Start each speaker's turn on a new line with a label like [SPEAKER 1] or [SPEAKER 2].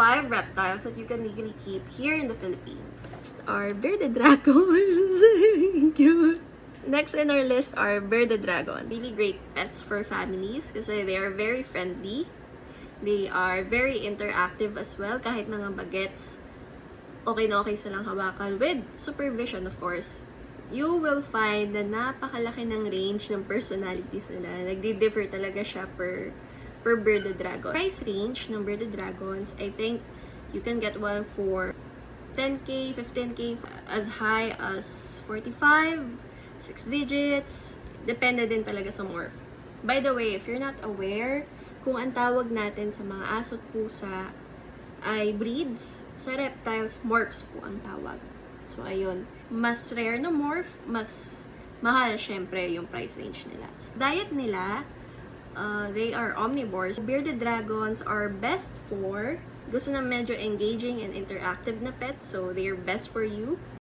[SPEAKER 1] 5 reptiles that you can legally keep here in the Philippines are bearded dragons. Cute. Next in our list are bearded dragon. Really great pets for families kasi they are very friendly. They are very interactive as well. Kahit mga bagets, okay na okay silang hawakan with supervision, of course. You will find na napakalaki ng range ng personalities nila. Nagdi-differ talaga siya per bearded dragon. Price range ng bearded dragons, I think you can get one for 10k, 15k, as high as 45, 6 digits. Depende din talaga sa morph. By the way, if you're not aware, kung ang tawag natin sa mga aso't pusa ay breeds, sa reptiles, morphs po ang tawag. So, ayun. Mas rare na morph, mas mahal syempre yung price range nila. Diet nila, they are omnivores. Bearded dragons are best for gusto na medyo engaging and interactive na pets, so they are best for you.